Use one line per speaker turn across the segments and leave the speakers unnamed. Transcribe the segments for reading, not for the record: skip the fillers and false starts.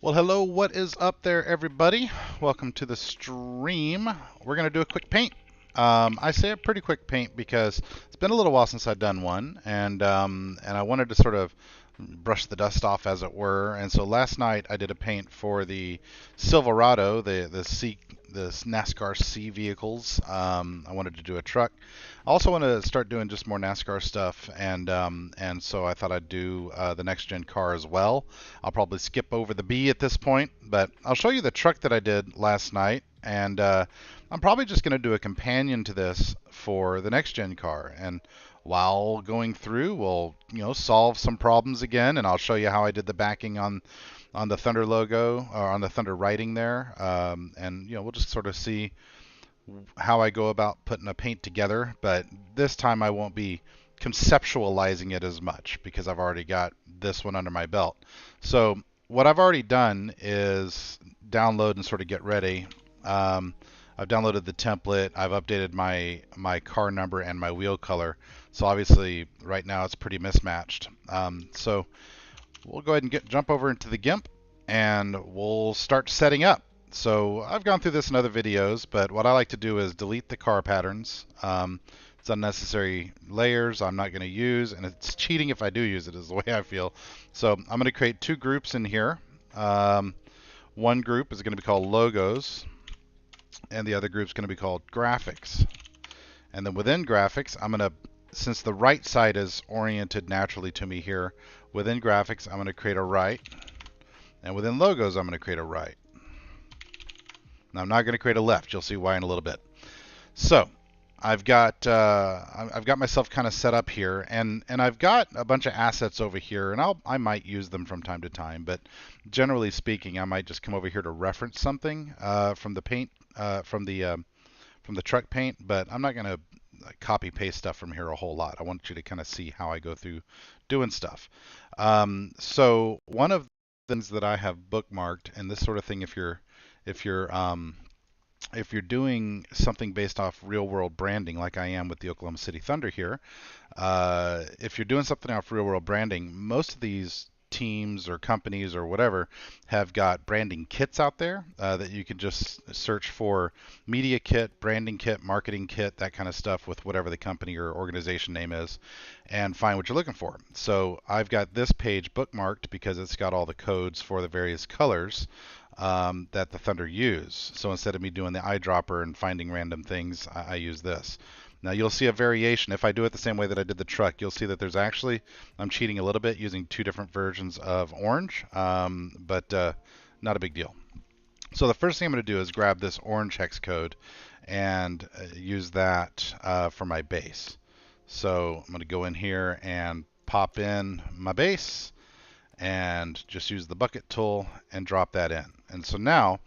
Well, hello, what is up there, everybody? Welcome to the stream. We're going to do a quick paint. I say a pretty quick paint because it's been a little while since I've done one, and I wanted to sort of brush the dust off, as it were. And so last night I did a paint for the Silverado, the NASCAR C vehicles. I wanted to do a truck. I also want to start doing just more NASCAR stuff, and so I thought I'd do the next gen car as well. I'll probably skip over the B at this point, but I'll show you the truck that I did last night, and I'm probably just going to do a companion to this for the next gen car. And while going through, we'll solve some problems again, and I'll show you how I did the backing on the Thunder logo or on the Thunder writing there, and we'll just sort of see how I go about putting a paint together. But this time I won't be conceptualizing it as much because I've already got this one under my belt. So what I've already done is download and sort of get ready. I've downloaded the template. I've updated my car number and my wheel color. So obviously right now it's pretty mismatched. So we'll go ahead and jump over into the Gimp and we'll start setting up. So I've gone through this in other videos, but what I like to do is delete the car patterns. It's unnecessary layers I'm not going to use, and it's cheating if I do use it, is the way I feel. So I'm going to create two groups in here. One group is going to be called logos, and the other group is going to be called graphics. And then within graphics, I'm going to, since the right side is oriented naturally to me here, within graphics, I'm going to create a right. And within logos, I'm going to create a right. Now, I'm not going to create a left. You'll see why in a little bit. So I've got myself kind of set up here, and I've got a bunch of assets over here, and I might use them from time to time, but generally speaking, I might just come over here to reference something from the paint from the truck paint, but I'm not going to copy paste stuff from here a whole lot. I want you to kind of see how I go through doing stuff. So one of the things that I have bookmarked, and this sort of thing, if you're doing something based off real world branding, like I am with the Oklahoma City Thunder here, if you're doing something off real world branding, most of these teams or companies or whatever have got branding kits out there that you can just search for: media kit, branding kit, marketing kit, that kind of stuff, with whatever the company or organization name is, and find what you're looking for. So I've got this page bookmarked because it's got all the codes for the various colors that the Thunder use. So instead of me doing the eyedropper and finding random things, I use this. Now you'll see a variation. If I do it the same way that I did the truck, you'll see that there's actually, I'm cheating a little bit using two different versions of orange, but not a big deal. So the first thing I'm going to do is grab this orange hex code and use that for my base. So I'm going to go in here and pop in my base and just use the bucket tool and drop that in. And so now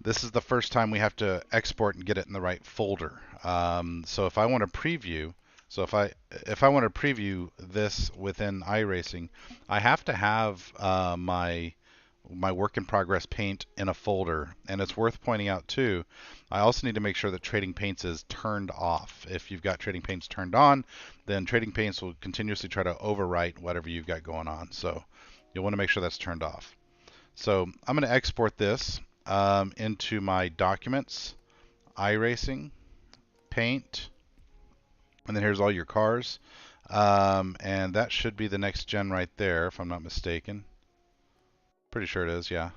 this is the first time we have to export and get it in the right folder. So if I want to preview, if I want to preview this within iRacing, I have to have my work in progress paint in a folder. And it's worth pointing out too, I also need to make sure that Trading Paints is turned off. If you've got Trading Paints turned on, then Trading Paints will continuously try to overwrite whatever you've got going on. So you'll want to make sure that's turned off. So I'm going to export this into my documents, iRacing, paint, and then here's all your cars. And that should be the next gen right there, if I'm not mistaken. Pretty sure it is, yeah.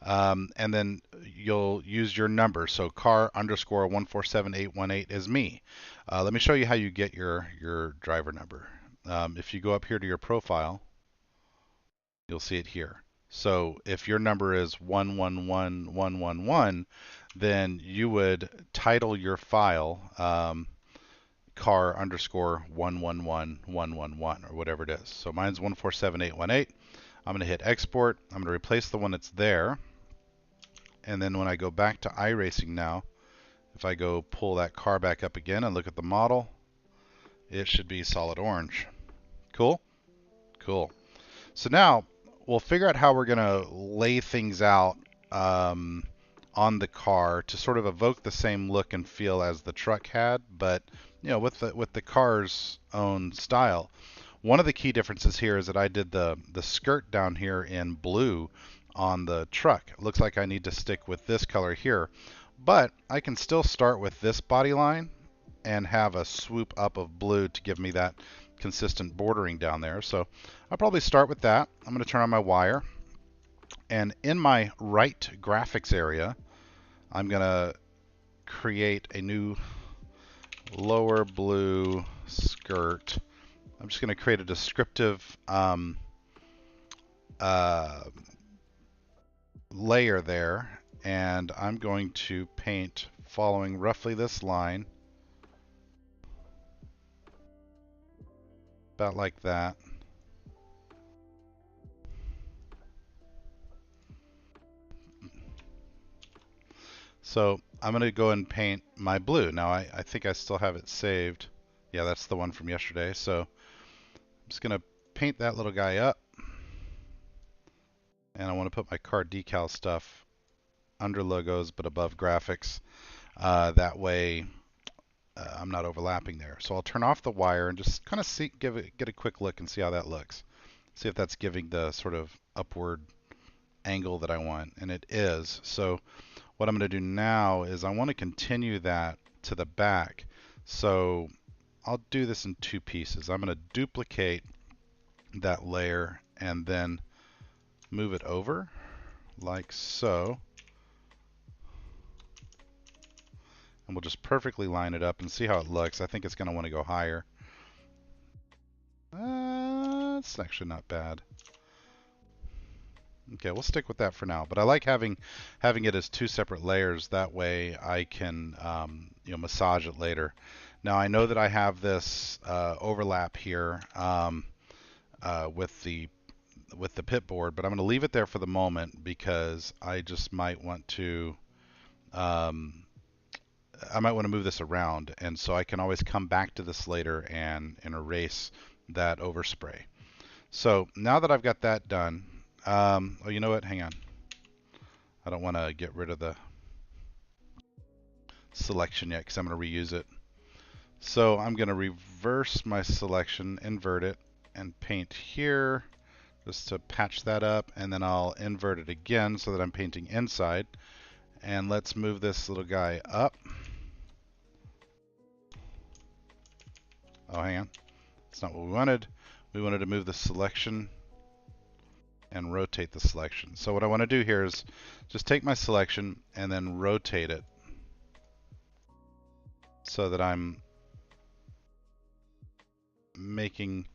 And then you'll use your number. So car underscore 147818 is me. Let me show you how you get your driver number. If you go up here to your profile, you'll see it here. So if your number is 111111, then you would title your file car underscore 111111 or whatever it is. So mine's 147818. I'm going to hit export. I'm going to replace the one that's there. And then when I go back to iRacing now, if I go pull that car back up again and look at the model, it should be solid orange. Cool? Cool. So now we'll figure out how we're going to lay things out on the car to sort of evoke the same look and feel as the truck had, but with the car's own style. One of the key differences here is that I did the skirt down here in blue on the truck. It looks like I need to stick with this color here, but I can still start with this body line and have a swoop up of blue to give me that consistent bordering down there. So I'll probably start with that. I'm going to turn on my wire, and in my right graphics area, I'm going to create a new lower blue skirt. I'm just going to create a descriptive layer there, and I'm going to paint following roughly this line, about like that. So I'm going to go and paint my blue. Now I think I still have it saved. Yeah, that's the one from yesterday. So I'm just going to paint that little guy up. And I want to put my car decal stuff under logos but above graphics. That way I'm not overlapping there. So I'll turn off the wire and just kind of get a quick look and see how that looks. See if that's giving the sort of upward angle that I want, and it is. So what I'm going to do now is I want to continue that to the back. So I'll do this in two pieces. I'm going to duplicate that layer and then move it over like so. And we'll just perfectly line it up and see how it looks. I think it's going to want to go higher. It's actually not bad. Okay, we'll stick with that for now. But I like having it as two separate layers. That way I can massage it later. Now I know that I have this overlap here with the pit board, but I'm going to leave it there for the moment because I just might want to move this around, and so I can always come back to this later and erase that overspray. So now that I've got that done, oh, you know what? Hang on. I don't want to get rid of the selection yet because I'm going to reuse it. So I'm going to reverse my selection, invert it, and paint here just to patch that up, and then I'll invert it again so that I'm painting inside. And let's move this little guy up. Oh, hang on. That's not what we wanted. We wanted to move the selection and rotate the selection. So what I want to do here is just take my selection and then rotate it so that I'm making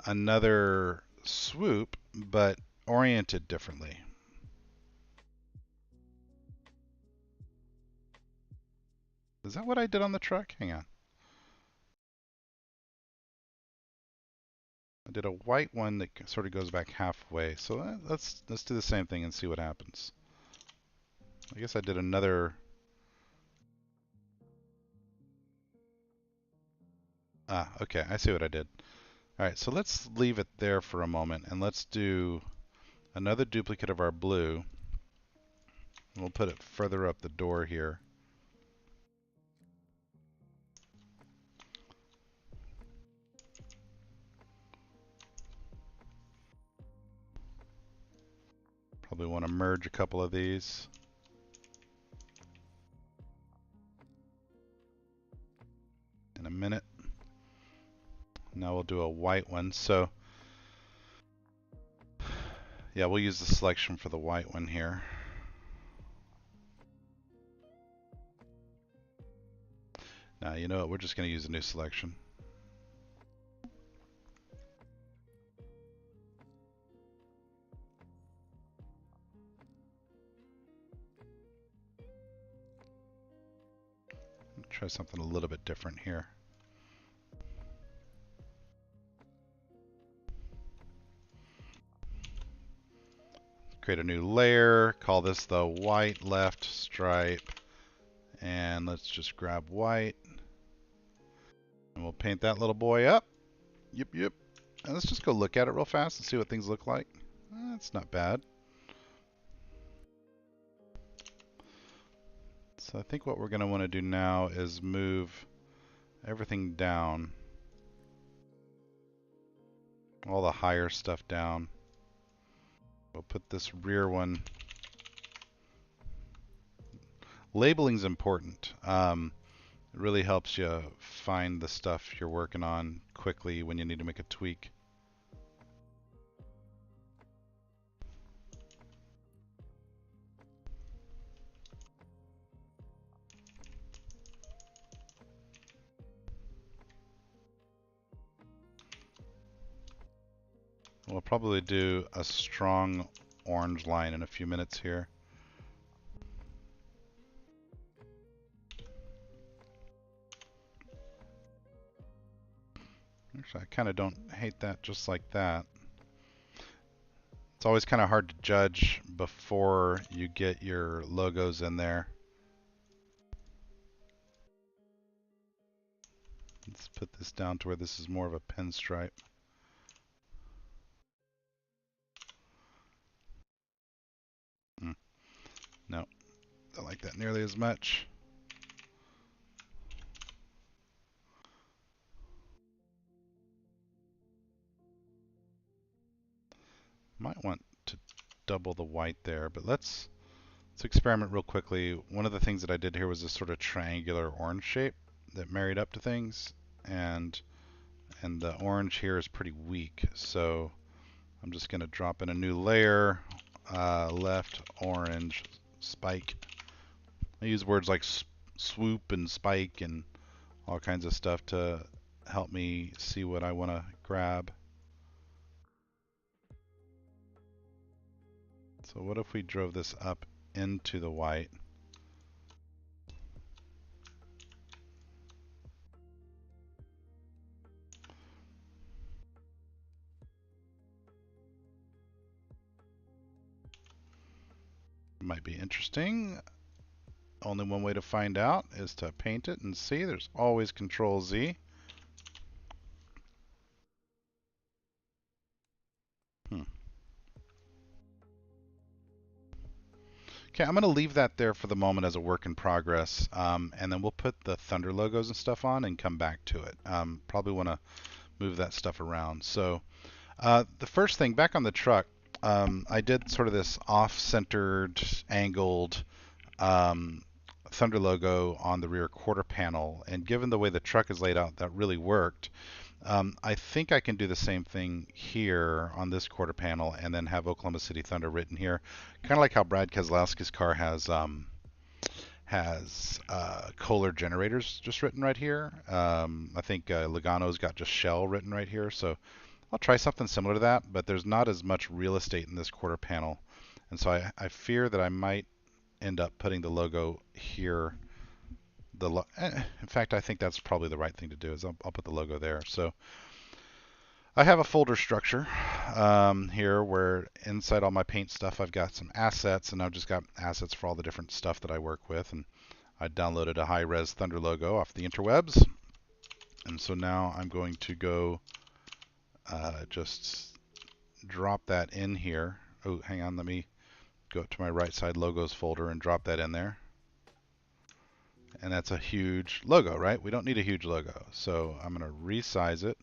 another swoop but oriented differently. Is that what I did on the truck? Hang on. I did a white one that sort of goes back halfway. So let's do the same thing and see what happens. I guess I did another. Okay, I see what I did. All right, so let's leave it there for a moment and let's do another duplicate of our blue. We'll put it further up the door here. Probably want to merge a couple of these. In a minute. Now we'll do a white one. So yeah, we'll use the selection for the white one here. Now, you know what? We're just going to use a new selection. Try something a little bit different here. Create a new layer, call this the white left stripe, and let's just grab white, and we'll paint that little boy up. Yep. And let's just go look at it real fast and see what things look like. That's not bad. So I think what we're going to want to do now is move everything down all the higher stuff down. We'll put this rear one. Labeling's important. It really helps you find the stuff you're working on quickly when you need to make a tweak. We'll probably do a strong orange line in a few minutes here. Actually, I kind of don't hate that just like that. It's always kind of hard to judge before you get your logos in there. Let's put this down to where this is more of a pinstripe. No, don't like that nearly as much. Might want to double the white there, but let's experiment real quickly. One of the things that I did here was this sort of triangular orange shape that married up to things, and the orange here is pretty weak, so I'm just going to drop in a new layer, left orange spike. I use words like swoop and spike and all kinds of stuff to help me see what I want to grab. So what if we drove this up into the white? Might be interesting. Only one way to find out is to paint it and see. There's always Control Z. Okay, I'm going to leave that there for the moment as a work in progress, and then we'll put the Thunder logos and stuff on and come back to it. Probably want to move that stuff around. So the first thing, back on the truck, I did sort of this off-centered, angled Thunder logo on the rear quarter panel, and given the way the truck is laid out, that really worked. I think I can do the same thing here on this quarter panel and then have Oklahoma City Thunder written here. Kind of like how Brad Keselowski's car has Kohler generators just written right here. I think Logano's got just Shell written right here. So I'll try something similar to that, but there's not as much real estate in this quarter panel. And so I fear that I might end up putting the logo here. In fact, I think that's probably the right thing to do is I'll put the logo there. So I have a folder structure here where inside all my paint stuff I've got some assets, and I've just got assets for all the different stuff that I work with. And I downloaded a high-res Thunder logo off the interwebs. And so now I'm going to go just drop that in here. Oh, hang on, let me go up to my right side logos folder and drop that in there. And that's a huge logo, right? We don't need a huge logo. So I'm going to resize it.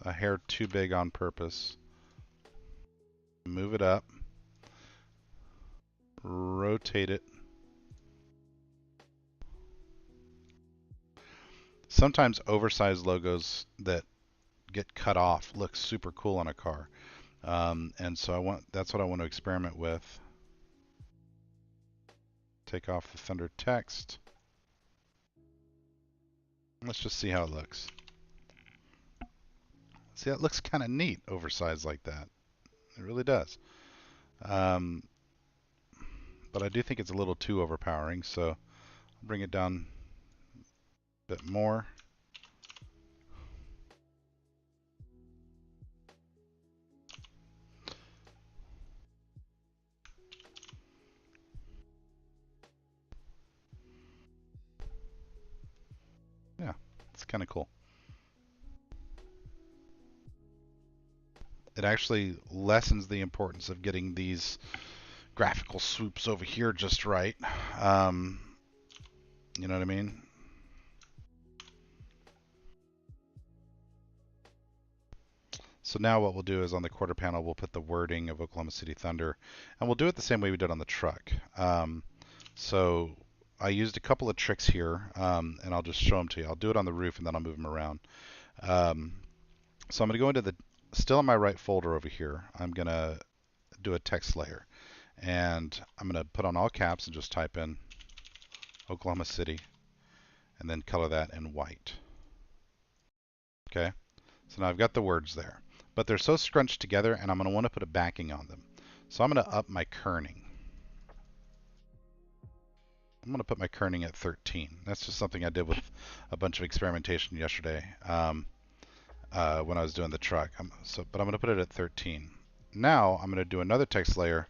A hair too big on purpose. Move it up. Rotate it. Sometimes oversized logos that get cut off look super cool on a car. And so that's what I want to experiment with. Take off the Thunder text. Let's just see how it looks. See, that looks kind of neat, oversized like that. It really does. But I do think it's a little too overpowering, so I'll bring it down a bit more. Yeah, it's kind of cool. It actually lessens the importance of getting these graphical swoops over here just right. You know what I mean? So now what we'll do is on the quarter panel, we'll put the wording of Oklahoma City Thunder, and we'll do it the same way we did on the truck. So I used a couple of tricks here, and I'll just show them to you. I'll do it on the roof, and then I'll move them around. So I'm going to go into the, still in my right folder over here, I'm going to do a text layer. And I'm going to put on all caps and just type in Oklahoma City, and then color that in white. Okay, so now I've got the words there. But they're so scrunched together, and I'm going to want to put a backing on them. So I'm going to up my kerning. I'm going to put my kerning at 13. That's just something I did with a bunch of experimentation yesterday when I was doing the truck. But I'm going to put it at 13. Now I'm going to do another text layer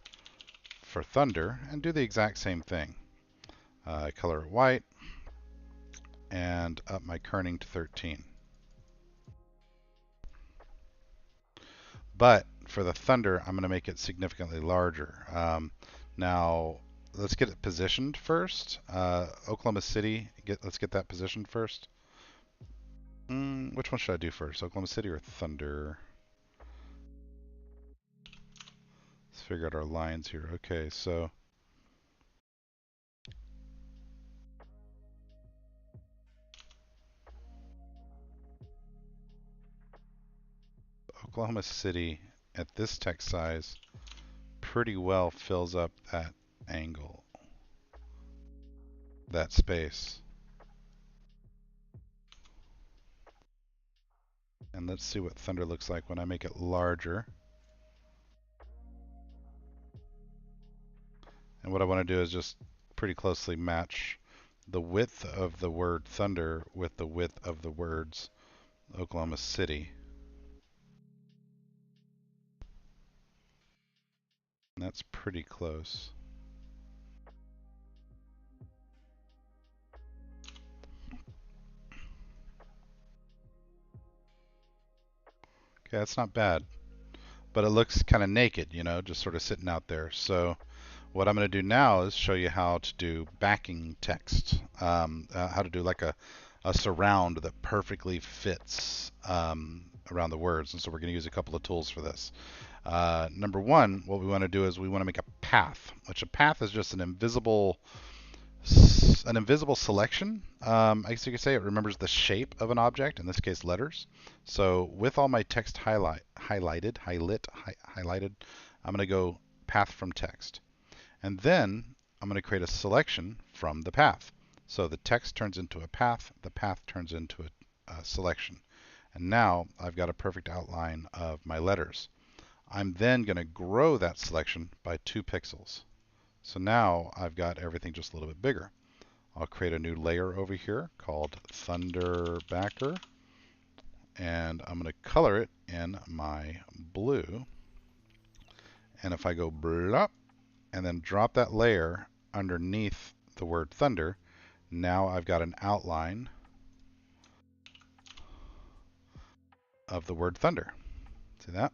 for Thunder and do the exact same thing. Color it white and up my kerning to 13. But for the Thunder, I'm going to make it significantly larger. Now, let's get it positioned first. Oklahoma City, let's get that positioned first. Which one should I do first, Oklahoma City or Thunder? Let's figure out our lines here. Okay, so Oklahoma City at this text size pretty well fills up that angle, that space. And let's see what Thunder looks like when I make it larger. And what I want to do is just pretty closely match the width of the word Thunder with the width of the words Oklahoma City. And that's pretty close. Okay, that's not bad. But it looks kind of naked, you know, just sort of sitting out there. So what I'm going to do now is show you how to do backing text, how to do like a surround that perfectly fits around the words. And so we're going to use a couple of tools for this. Number one, what we want to do is we want to make a path, which a path is just an invisible selection. I guess you could say it remembers the shape of an object, in this case letters. So with all my text highlighted, I'm going to go path from text. And then I'm going to create a selection from the path. So the text turns into a path, the path turns into a selection. And now I've got a perfect outline of my letters. I'm then going to grow that selection by 2 pixels. So now I've got everything just a little bit bigger. I'll create a new layer over here called Thunder Backer. And I'm going to color it in my blue. And if I go blop and then drop that layer underneath the word Thunder, now I've got an outline of the word Thunder. See that?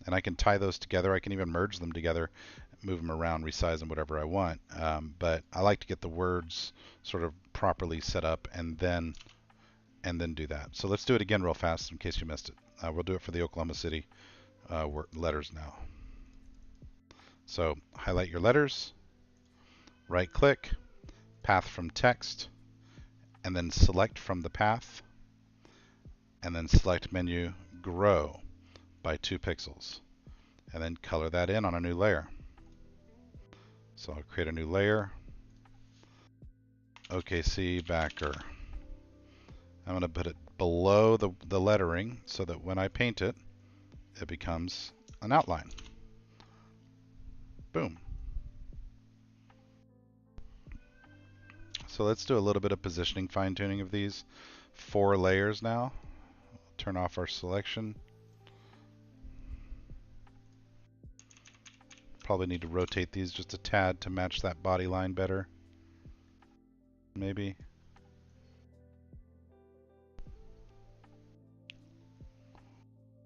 And I can tie those together. I can even merge them together, move them around, resize them, whatever I want. But I like to get the words sort of properly set up and then do that. So let's do it again real fast in case you missed it. We'll do it for the Oklahoma City letters now. So highlight your letters, right click, path from text, and then select from the path, and then select menu, grow by 2 pixels, and then color that in on a new layer. So I'll create a new layer, OKC Backer. I'm going to put it below the lettering so that when I paint it, it becomes an outline. Boom. So let's do a little bit of positioning fine-tuning of these 4 layers now. Turn off our selection. Probably need to rotate these just a tad to match that body line better. Maybe.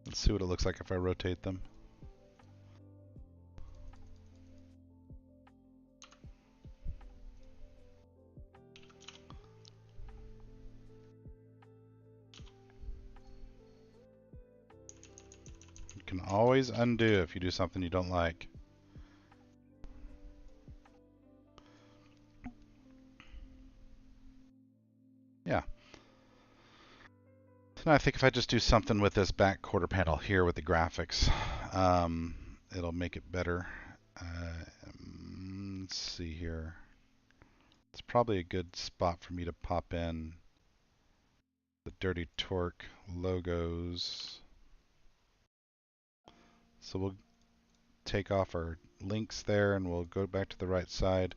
Let's see what it looks like if I rotate them. can always undo if you do something you don't like. Yeah. So now I think if I just do something with this back quarter panel here with the graphics, it'll make it better. Let's see here. It's probably a good spot for me to pop in the Dirty Torque logos. So we'll take off our links there and we'll go back to the right side.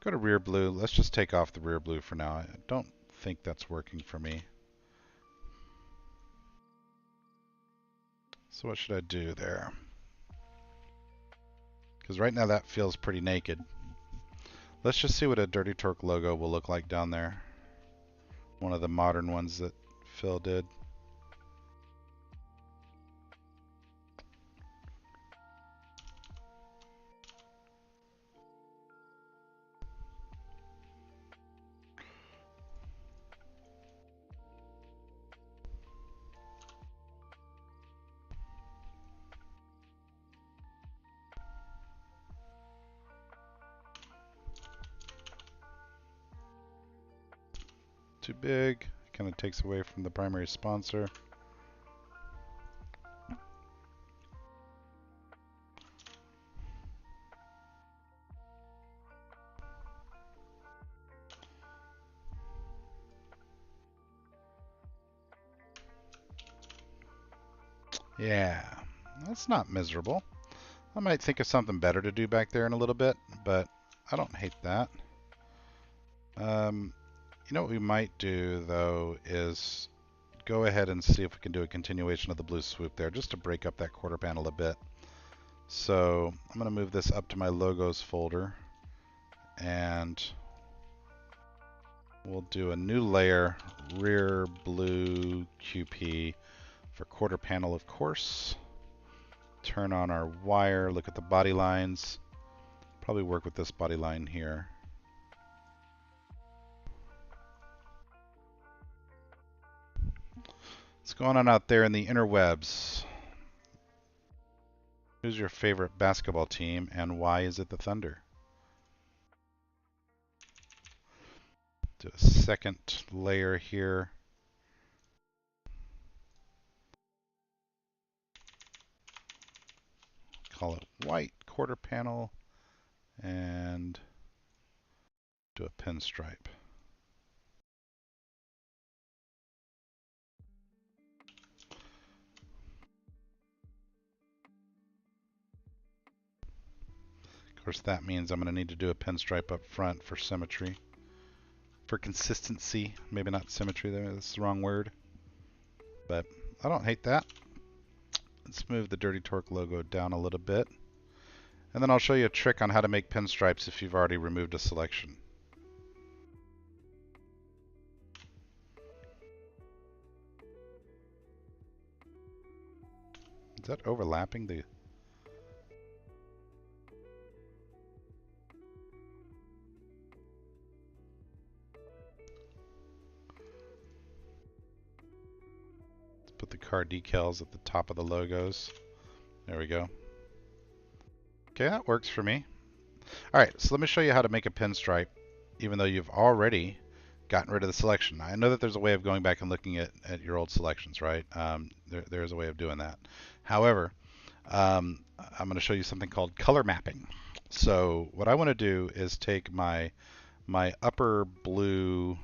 Go to rear blue. Let's just take off the rear blue for now. I don't think that's working for me. So what should I do there? Because right now that feels pretty naked. Let's just see what a Dirty Torque logo will look like down there. One of the modern ones that Phil did. Too big, kind of takes away from the primary sponsor. Yeah, that's not miserable. I might think of something better to do back there in a little bit, but I don't hate that. You know what we might do, though, is go ahead and see if we can do a continuation of the blue swoop there, just to break up that quarter panel a bit. So I'm going to move this up to my logos folder, and we'll do a new layer, rear blue QP for quarter panel, of course. Turn on our wire, look at the body lines. Probably work with this body line here. What's going on out there in the interwebs? Who's your favorite basketball team and why is it the Thunder? Do a second layer here. Call it white quarter panel and do a pinstripe. Of course, that means I'm going to need to do a pinstripe up front for symmetry. For consistency, maybe not symmetry, that's the wrong word. But I don't hate that. Let's move the Dirty Torque logo down a little bit. And then I'll show you a trick on how to make pinstripes if you've already removed a selection. Is that overlapping the... Put the car decals at the top of the logos. There we go. Okay, that works for me. Alright, so let me show you how to make a pinstripe, even though you've already gotten rid of the selection. I know that there's a way of going back and looking at your old selections, right? There's a way of doing that. However, I'm going to show you something called color mapping. So what I want to do is take my upper blue,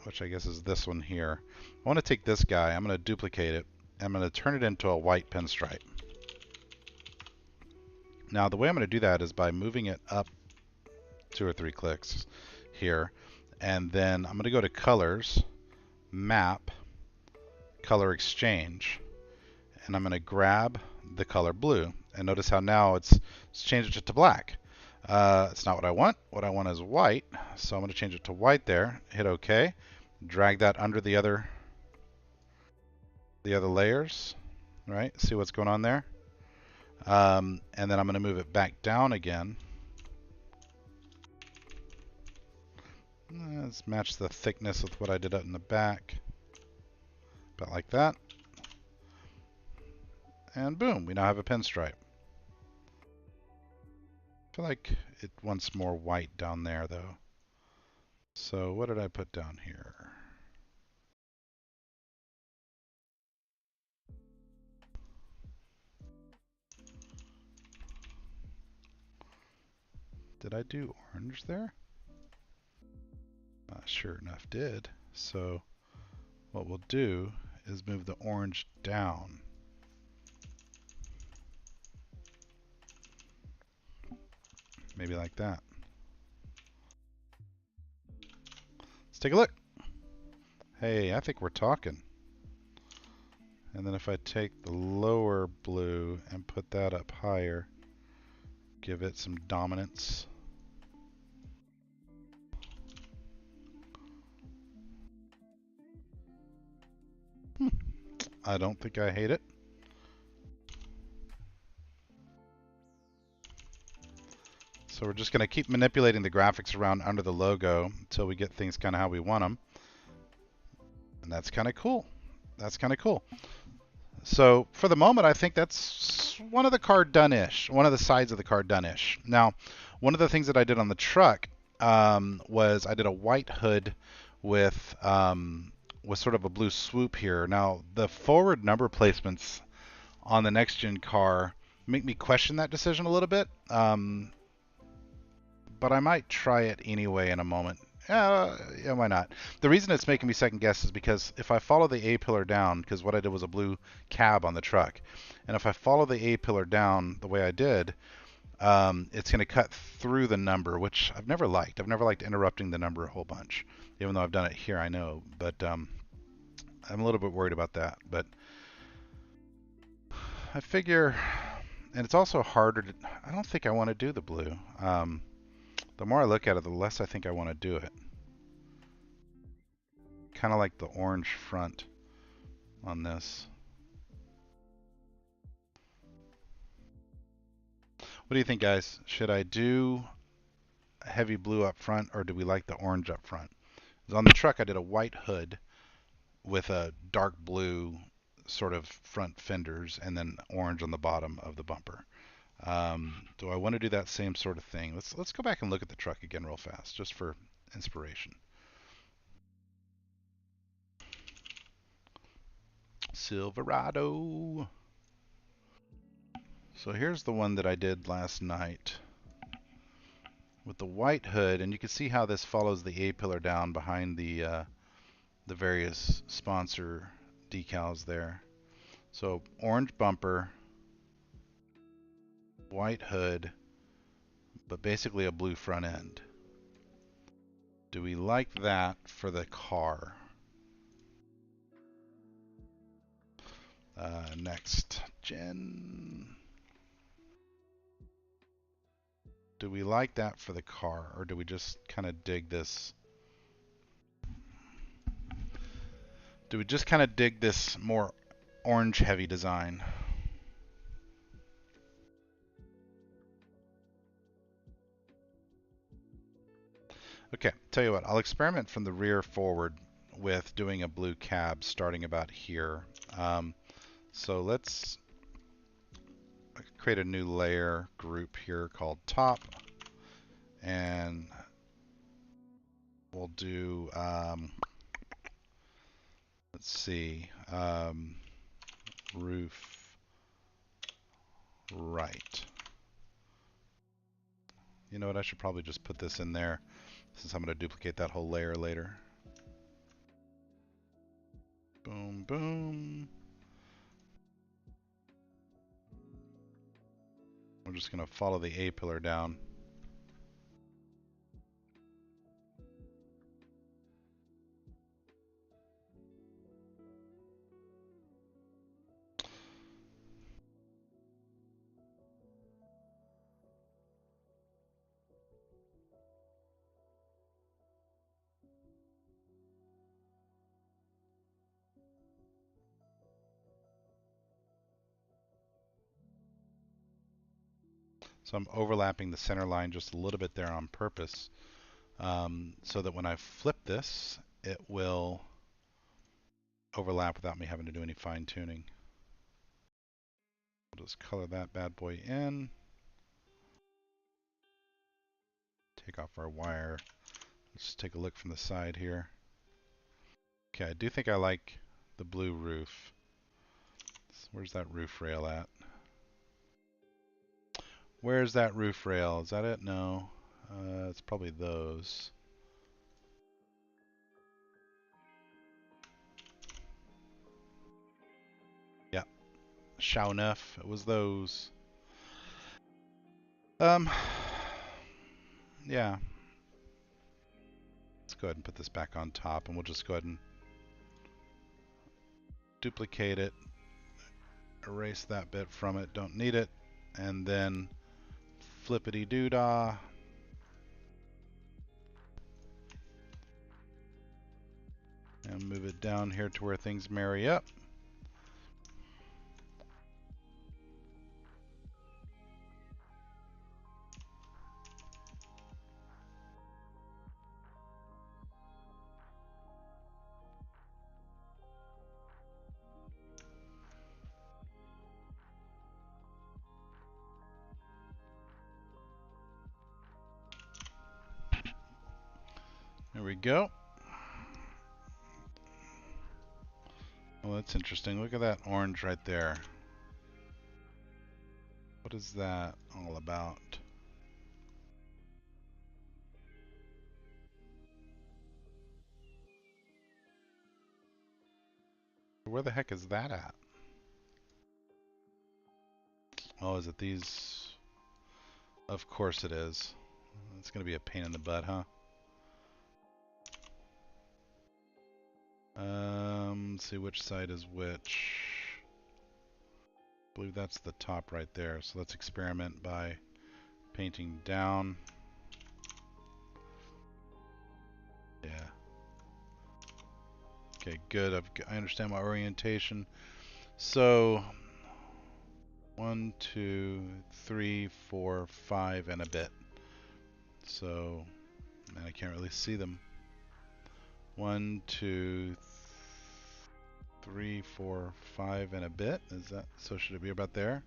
which I guess is this one here. I want to take this guy, I'm going to duplicate it, I'm going to turn it into a white pinstripe. Now the way I'm going to do that is by moving it up 2 or 3 clicks here, and then I'm going to go to colors, map, color exchange, and I'm going to grab the color blue, and notice how now it's changed it to black. It's not what I want. What I want is white, so I'm going to change it to white there, hit OK, drag that under the other layers, right? See what's going on there? And then I'm going to move it back down again. Let's match the thickness with what I did up in the back. About like that. And boom, we now have a pinstripe. I feel like it wants more white down there though. So what did I put down here? Did I do orange there? Sure enough did. So what we'll do is move the orange down. Maybe like that. Let's take a look. Hey, I think we're talking. And then if I take the lower blue and put that up higher, give it some dominance. I don't think I hate it. So we're just going to keep manipulating the graphics around under the logo until we get things kind of how we want them. And that's kind of cool. That's kind of cool. So for the moment, I think that's one of the car done-ish, one of the sides of the car done-ish. Now, one of the things that I did on the truck was I did a white hood with sort of a blue swoop here. Now, the forward number placements on the next-gen car make me question that decision a little bit. But I might try it anyway in a moment. Yeah, why not? The reason it's making me second guess is because if I follow the A-pillar down, because what I did was a blue cab on the truck, and if I follow the A-pillar down the way I did, it's going to cut through the number, which I've never liked. I've never liked interrupting the number a whole bunch, even though I've done it here, I know. But I'm a little bit worried about that. But I figure, and it's also harder to, I don't think I want to do the blue. The more I look at it, the less I think I want to do it. Kind of like the orange front on this. What do you think, guys? Should I do a heavy blue up front, or do we like the orange up front? On the truck, I did a white hood with a dark blue sort of front fenders and then orange on the bottom of the bumper. Do I want to do that same sort of thing? Let's go back and look at the truck again real fast, just for inspiration. Silverado. So here's the one that I did last night with the white hood, and you can see how this follows the A-pillar down behind the various sponsor decals there. So orange bumper, white hood, but basically a blue front end. Do we like that for the car? Next gen. Do we like that for the car, or do we just kind of dig this? Do we just kind of dig this more orange heavy design? Okay, tell you what, I'll experiment from the rear forward with doing a blue cab starting about here. So let's create a new layer group here called top, and we'll do, let's see, roof right. You know what, I should probably just put this in there since I'm going to duplicate that whole layer later. Boom, boom. We're just going to follow the A-pillar down. So I'm overlapping the center line just a little bit there on purpose, so that when I flip this, it will overlap without me having to do any fine tuning. We'll just color that bad boy in. Take off our wire. Let's just take a look from the side here. Okay, I do think I like the blue roof. Where's that roof rail at? Where's that roof rail? Is that it? No. It's probably those. Yeah. Sure enough, it was those. Yeah. Let's go ahead and put this back on top, and we'll just go ahead and duplicate it. Erase that bit from it. Don't need it. And then flippity-doo-dah. And move it down here to where things marry up. There we go. Well, that's interesting. Look at that orange right there. What is that all about? Where the heck is that at? Oh, is it these? Of course it is. It's going to be a pain in the butt, huh? Let's see which side is which. I believe that's the top right there. So let's experiment by painting down. Yeah. Okay, good. I understand my orientation. So 1, 2, 3, 4, 5, and a bit. So, and I can't really see them. 1, 2, 3, 4, 5, and a bit. Is that so? Should it be about there?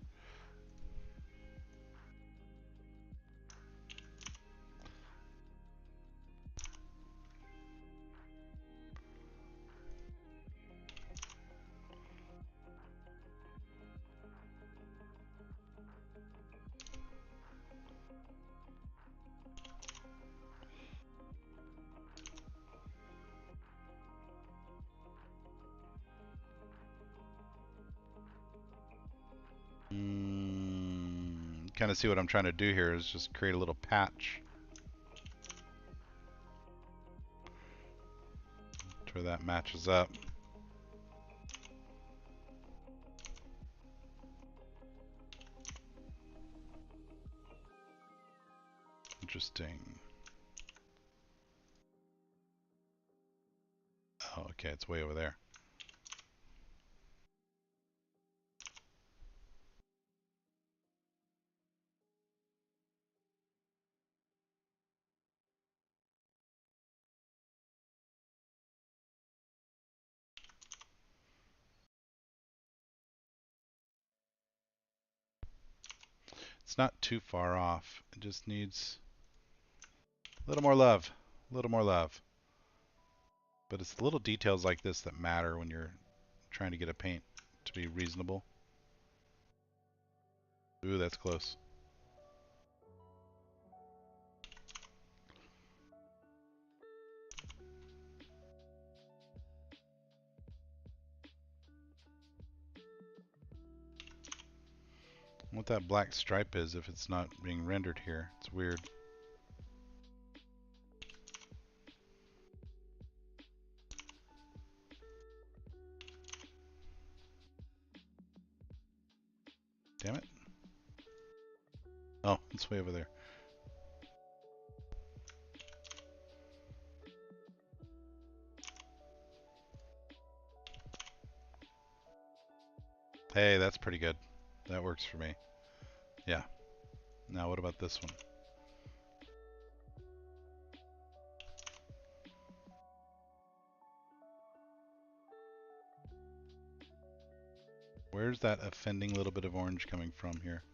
Kind of see what I'm trying to do here is just create a little patch to where that matches up. Interesting. Oh, okay, it's way over there. It's not too far off. It just needs a little more love. A little more love. But it's the little details like this that matter when you're trying to get a paint to be reasonable. Ooh, that's close. What that black stripe is if it's not being rendered here. It's weird. Damn it. Oh, it's way over there. Hey, that's pretty good. That works for me. Yeah. Now what about this one? Where's that offending little bit of orange coming from here?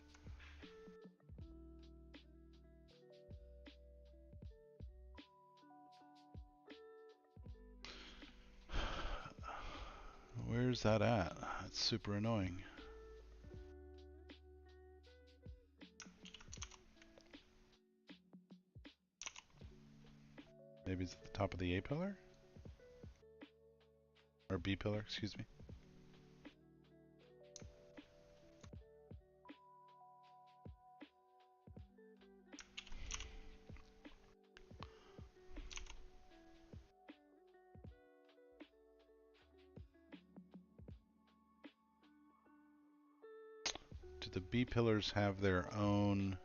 Where's that at? That's super annoying. Maybe it's at the top of the A pillar? Or B pillar, excuse me. Do the B pillars have their own...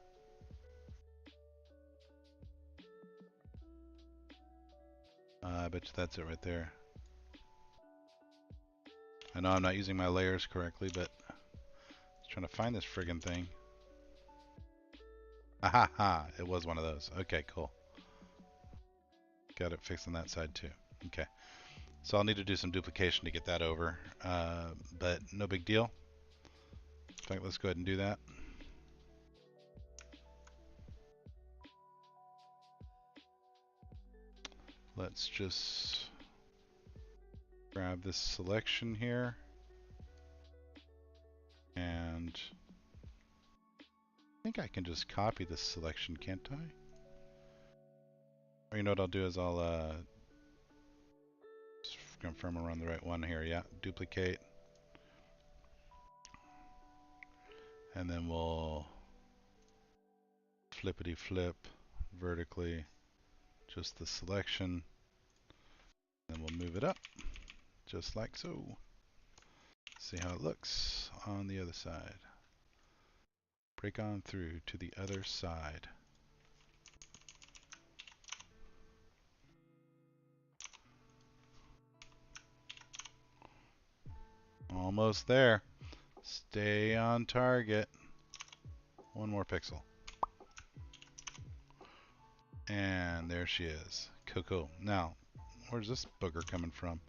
I bet you that's it right there. I know I'm not using my layers correctly, but I was trying to find this friggin' thing. Aha ha! It was one of those. Okay, cool. Got it fixed on that side too. Okay. So I'll need to do some duplication to get that over, but no big deal. In fact, let's go ahead and do that. Let's just grab this selection here, and I think I can just copy this selection, can't I? Or you know what I'll do is I'll just confirm we're on the right one here. Yeah, duplicate, and then we'll flippity flip vertically just the selection, then we'll move it up just like so. See how it looks on the other side. Break on through to the other side. Almost there. Stay on target. One more pixel. And there she is. Cool. Now, where's this booger coming from?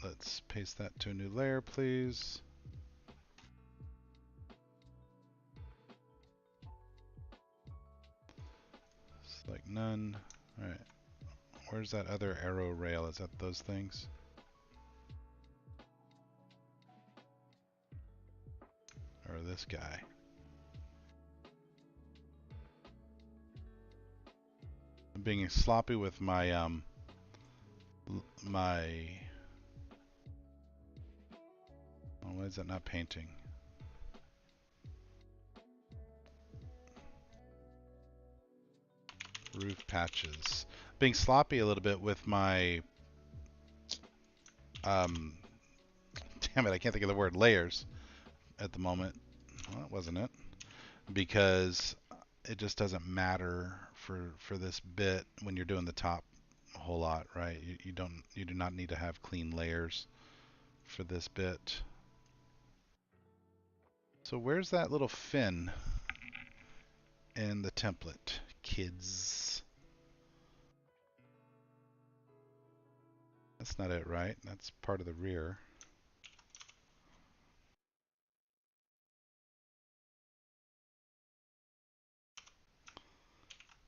Let's paste that to a new layer, please. Select none. Alright. Where's that other arrow rail? Is that those things? Or this guy? I'm being sloppy with my oh, why is that not painting? Roof patches. Being sloppy a little bit with my damn it, I can't think of the word layers at the moment. Well, that wasn't it. Because it just doesn't matter for this bit when you're doing the top a whole lot, right? You do not need to have clean layers for this bit. So where's that little fin in the template, kids? That's not it, right? That's part of the rear.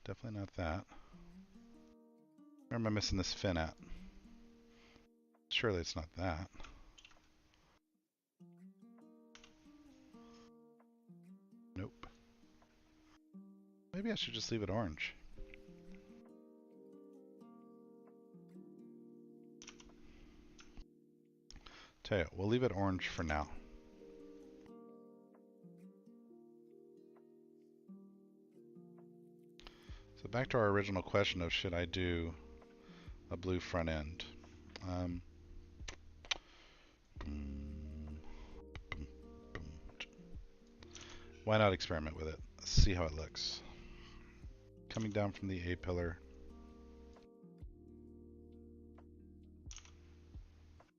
Definitely not that. Where am I missing this fin at? Surely it's not that. Nope. Maybe I should just leave it orange. Tell you, we'll leave it orange for now. So back to our original question of should I do a blue front end? Why not experiment with it? See how it looks. Coming down from the A pillar.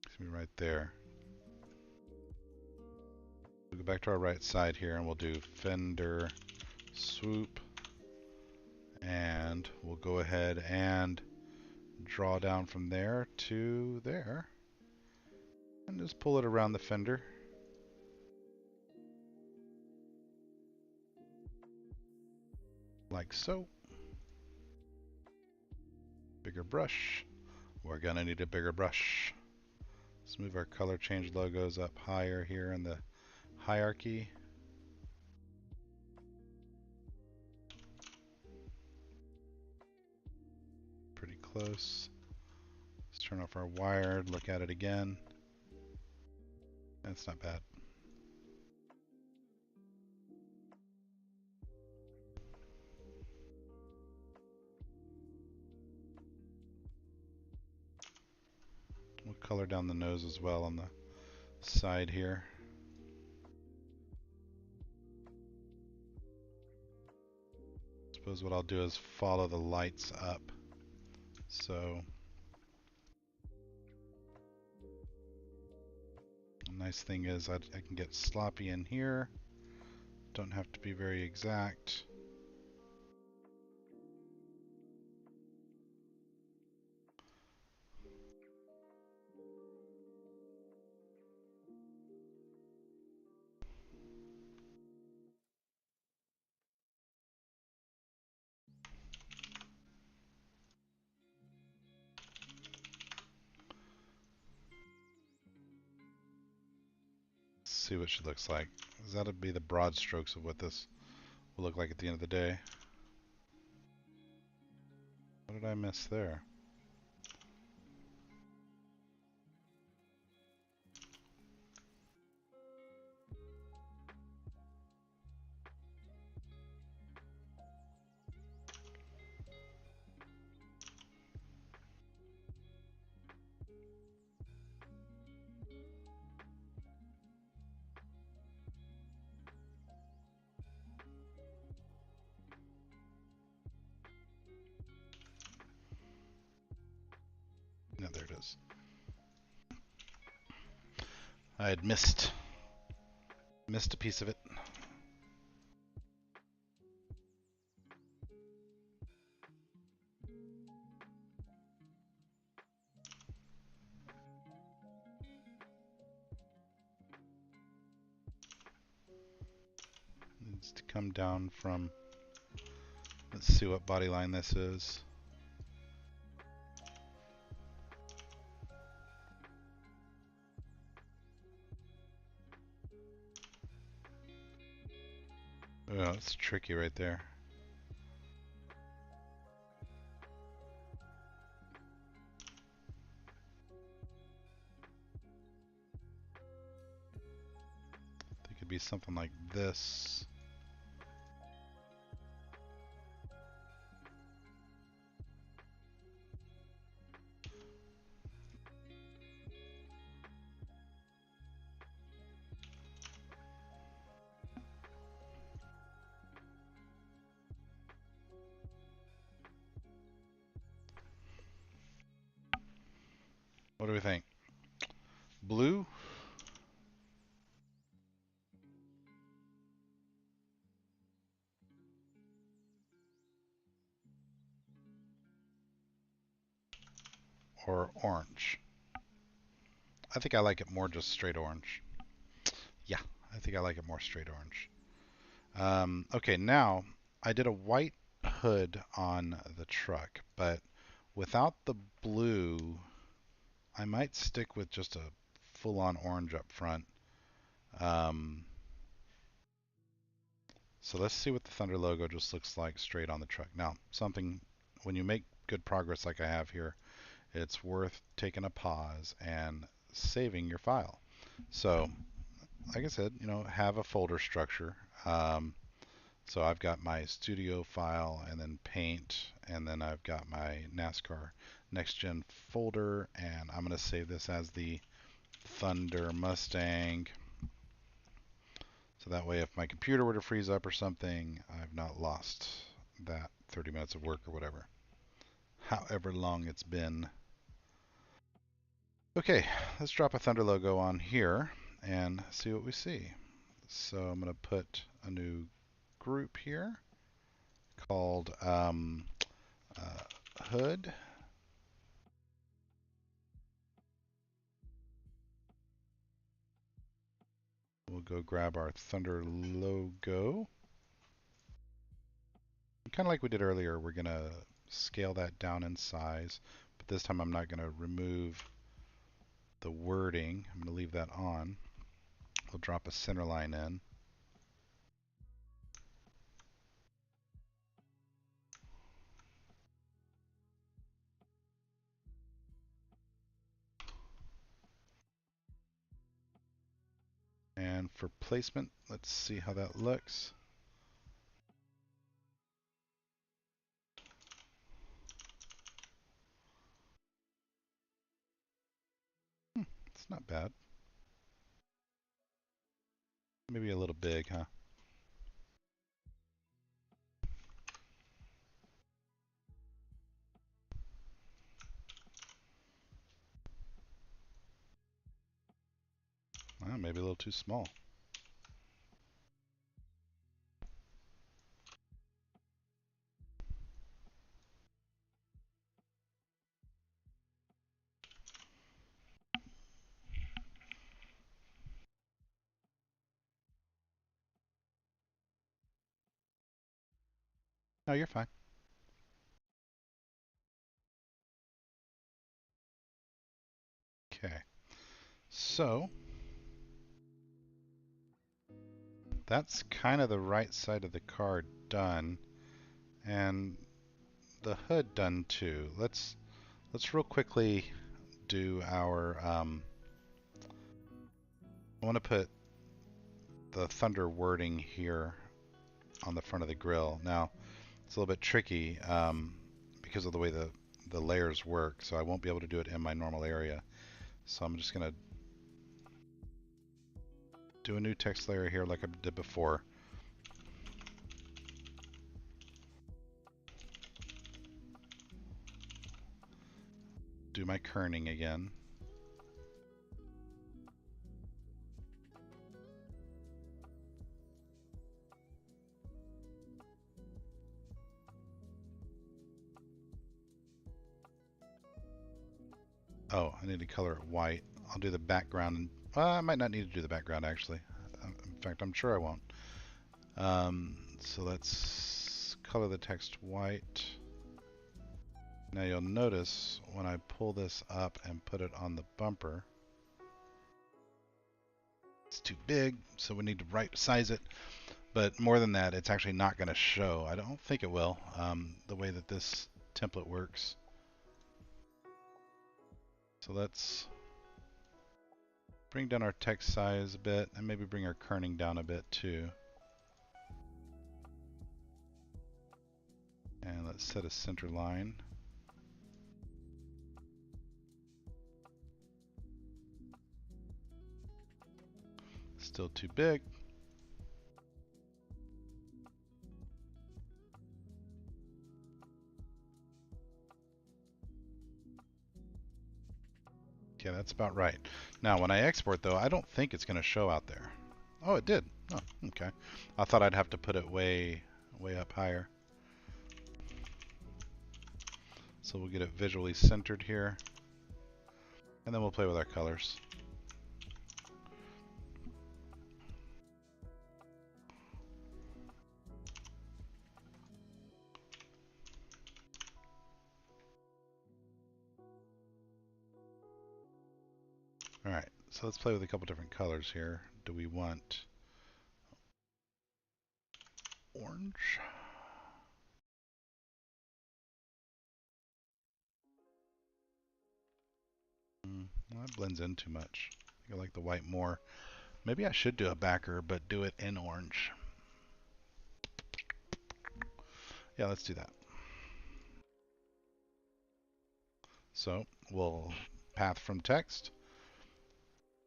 It's gonna be right there. We'll go back to our right side here and we'll do fender swoop. And we'll go ahead and draw down from there to there. And just pull it around the fender. Like so. Bigger brush. We're gonna need a bigger brush. Let's move our color change logos up higher here in the hierarchy. Pretty close. Let's turn off our wired, look at it again. That's not bad. We'll color down the nose as well on the side here. Suppose what I'll do is follow the lights up. So the nice thing is I can get sloppy in here. Don't have to be very exact. See what she looks like. That'll be the broad strokes of what this will look like at the end of the day. What did I miss there? No, there it is. I had missed a piece of it. Needs to come down from, let's see what body line this is. Oh, it's tricky right there. It could be something like this. What do we think? Blue? Or orange? I think I like it more just straight orange. Yeah, I think I like it more straight orange. Okay, now I did a white hood on the truck, but without the blue, I might stick with just a full-on orange up front. So let's see what the Thunder logo just looks like straight on the truck. Now, when you make good progress like I have here, it's worth taking a pause and saving your file. So, like I said, have a folder structure. So I've got my studio file and then paint, and then I've got my NASCAR Next Gen folder, and I'm going to save this as the Thunder Mustang. So that way if my computer were to freeze up or something, I've not lost that 30 minutes of work or whatever. However long it's been. Okay, let's drop a Thunder logo on here and see what we see. So I'm going to put a new group here called hood. go grab our Thunder logo. Kind of like we did earlier, we're going to scale that down in size, but this time I'm not going to remove the wording. I'm going to leave that on. We'll drop a center line in. And for placement, let's see how that looks. It's not bad. Maybe a little big, huh? Well, maybe a little too small. No, you're fine. Okay. So that's kind of the right side of the car done, and the hood done too. Let's real quickly do our. I want to put the Thunder wording here on the front of the grill. Now it's a little bit tricky because of the way the layers work, so I won't be able to do it in my normal area. So I'm just gonna do a new text layer here like I did before. Do my kerning again. Oh, I need to color it white. I'll do the background. And, I might not need to do the background actually. In fact, I'm sure I won't. So let's color the text white. Now you'll notice when I pull this up and put it on the bumper, it's too big, so we need to right size it. But more than that, it's actually not going to show. I don't think it will, the way that this template works. So let's bring down our text size a bit and maybe bring our kerning down a bit too. And let's set a center line. Still too big. Okay, that's about right. Now, when I export, though, I don't think it's going to show out there. Oh, it did. Oh, okay. I thought I'd have to put it way up higher. So we'll get it visually centered here. And then we'll play with our colors. Alright, so let's play with a couple different colors here. Do we want orange? Well, that blends in too much. I think I like the white more. Maybe I should do a backer, but do it in orange. Yeah, let's do that. So we'll path from text,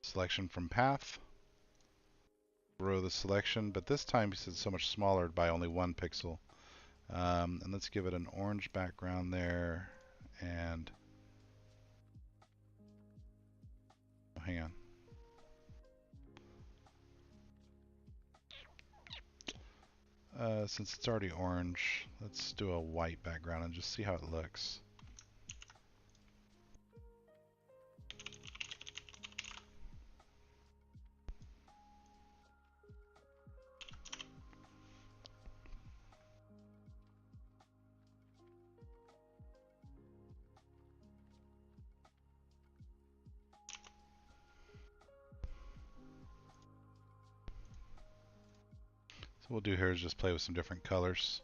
selection from path, grow the selection, but this time because it's so much smaller by only 1 pixel. And let's give it an orange background there, and oh, hang on. Since it's already orange, let's do a white background and just see how it looks. So what we'll do here is just play with some different colors.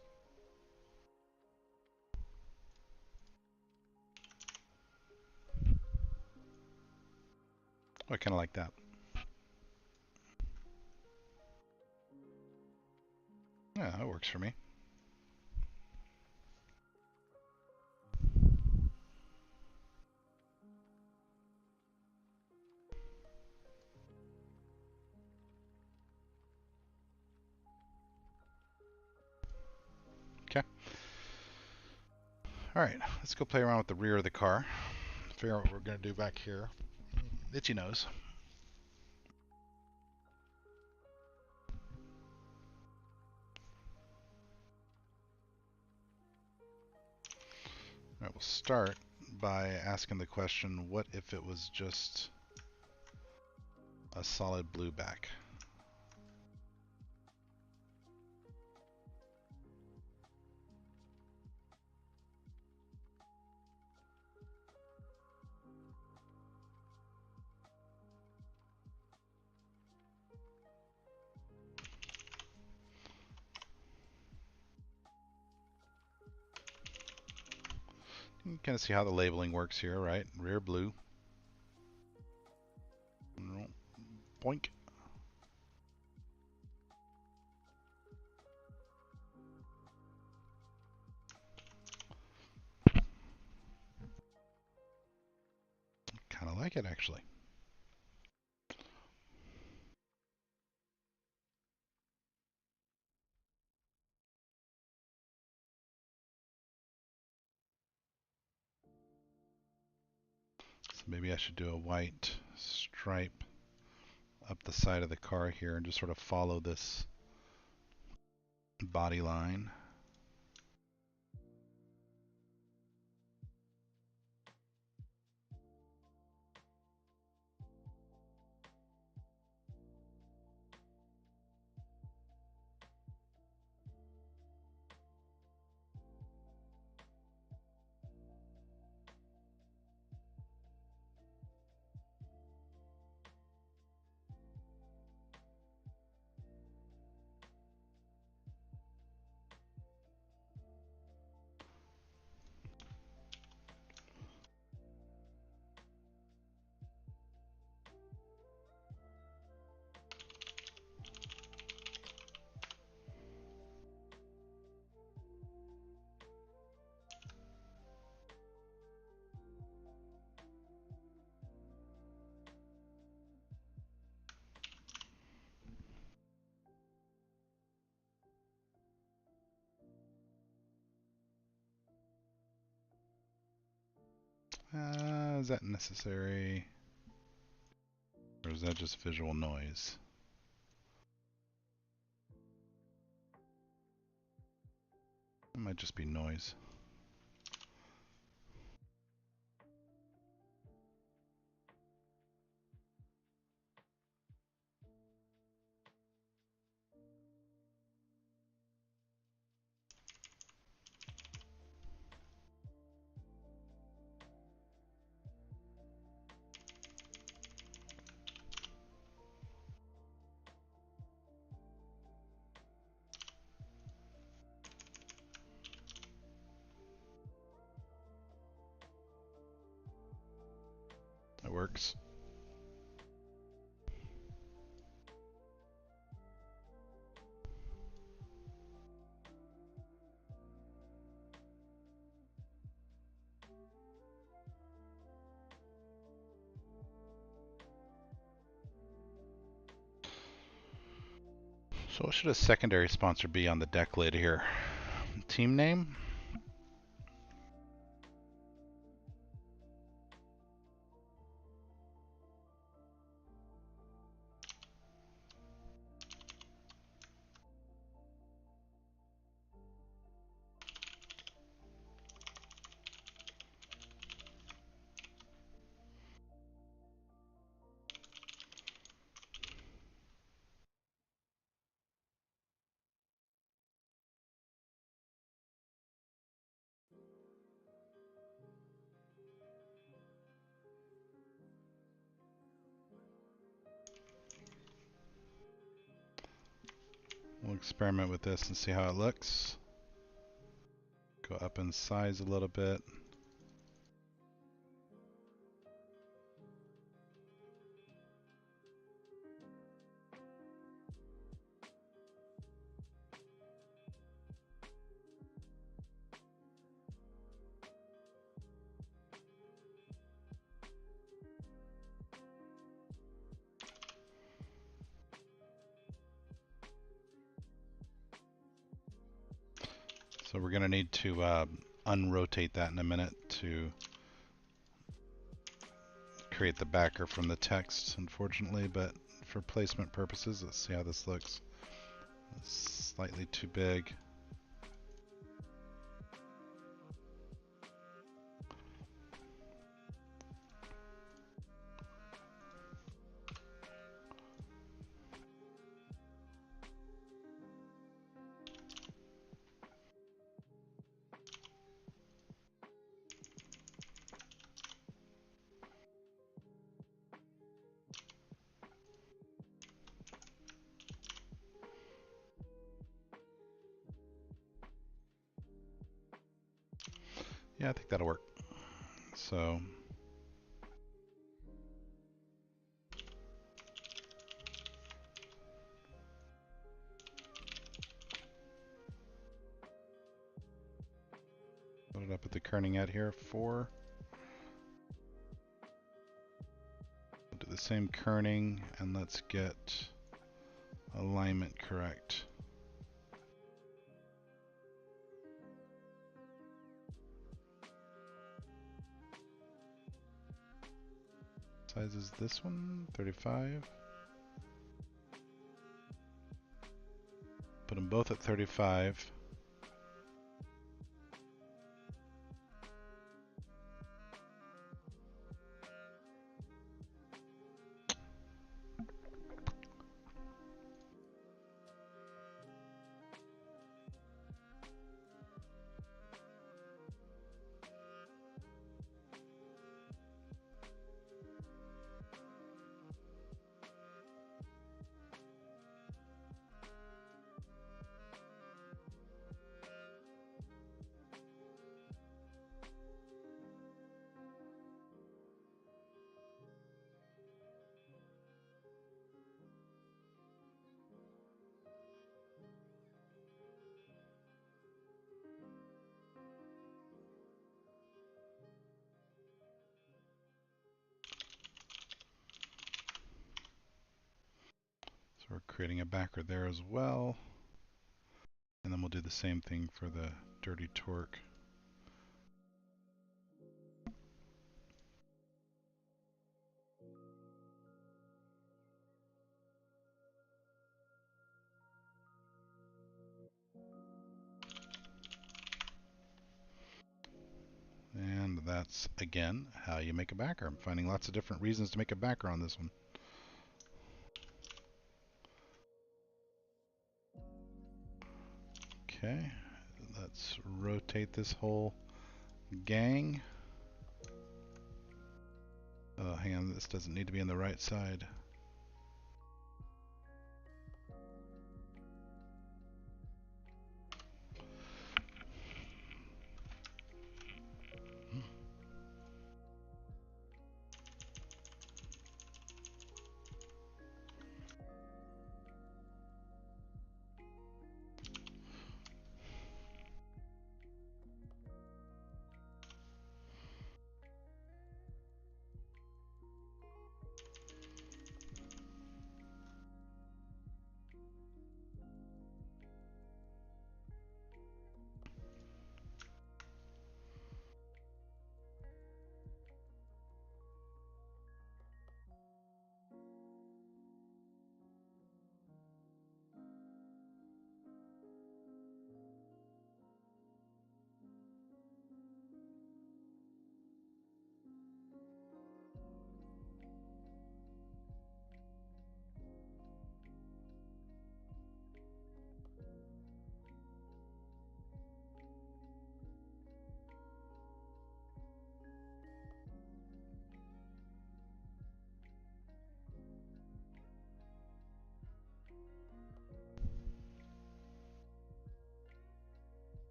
I kind of like that. Yeah, that works for me. Okay. All right, let's go play around with the rear of the car. Figure out what we're going to do back here. Itchy nose. All right, we'll start by asking the question, what if it was just a solid blue back? You can kind of see how the labeling works here, right? Rear blue. Boink. Kind of like it, actually. So maybe I should do a white stripe up the side of the car here and just sort of follow this body line. Is that necessary? Or is that just visual noise? It might just be noise. That works. So what should a secondary sponsor be on the deck lid here? Team name? experiment with this and see how it looks. Go up in size a little bit. So we're going to need to unrotate that in a minute to create the backer from the text, unfortunately, but for placement purposes, let's see how this looks. It's slightly too big. Yeah, I think that'll work. So put it up at the kerning out here, 4. Do the same kerning and let's get alignment correct. Size is this one, 35. Put them both at 35. So we're creating a backer there as well. And then we'll do the same thing for the dirty torque. And that's, again, how you make a backer. I'm finding lots of different reasons to make a backer on this one. Okay, let's rotate this whole gang. Oh, hang on, this doesn't need to be on the right side.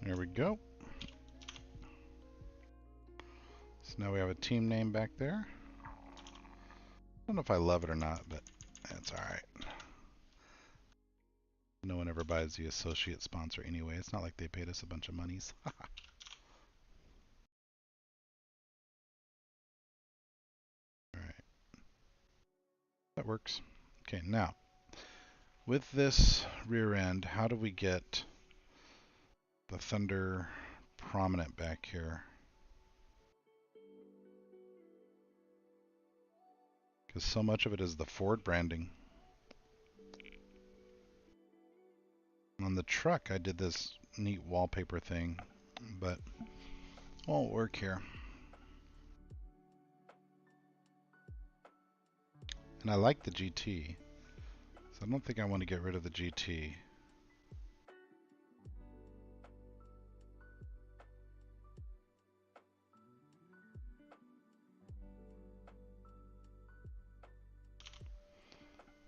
There we go. So now we have a team name back there. I don't know if I love it or not, but that's alright. No one ever buys the associate sponsor anyway. It's not like they paid us a bunch of monies. Alright. That works. Okay, now, with this rear end, how do we get the Thunder prominent back here? Because so much of it is the Ford branding. On the truck, I did this neat wallpaper thing, but it won't work here. And I like the GT, so I don't think I want to get rid of the GT.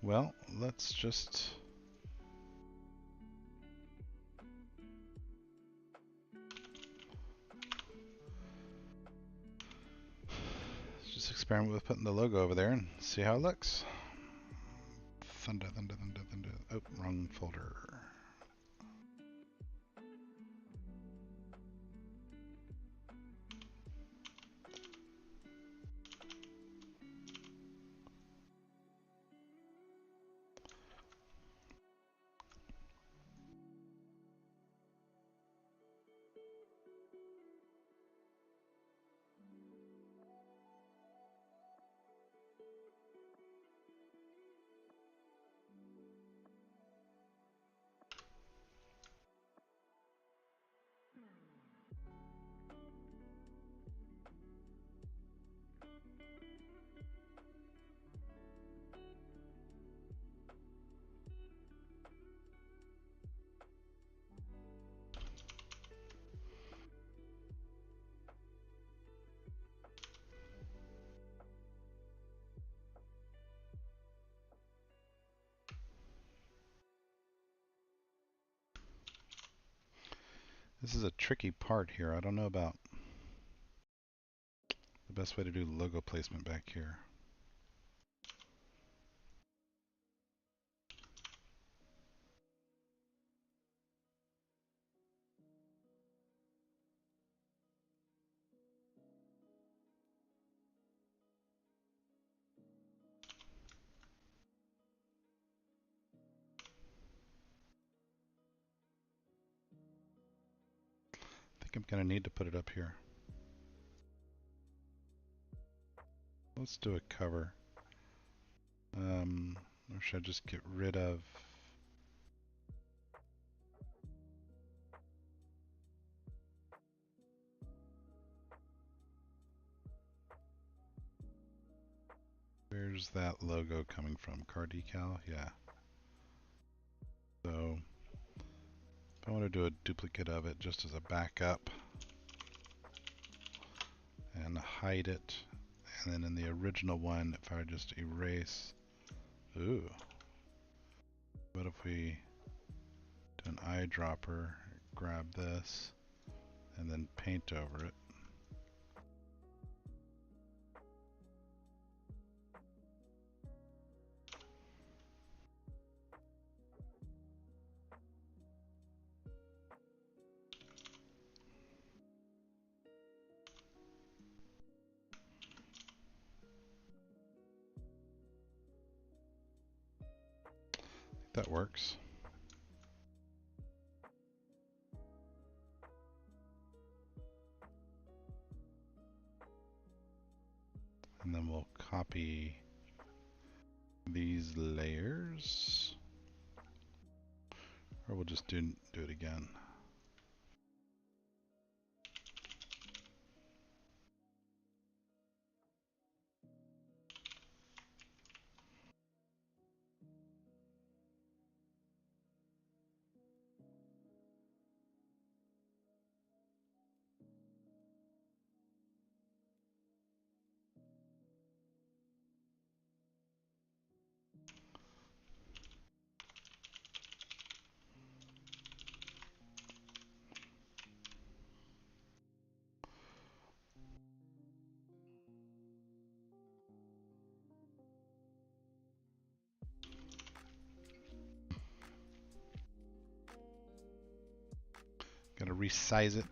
Well, let's just... experiment with putting the logo over there and see how it looks. Thunder, thunder, thunder, thunder. Oh, wrong folder. This is a tricky part here. I don't know about the best way to do logo placement back here. I think I'm going to need to put it up here. Let's do a cover. Or should I just get rid of... Where's that logo coming from? Car decal? Yeah. So, if I want to do a duplicate of it just as a backup and hide it, and then in the original one, if I just erase... Ooh. What if we do an eyedropper, grab this, and then paint over it? That works. And then we'll copy these layers, or we'll just do it again. resize it.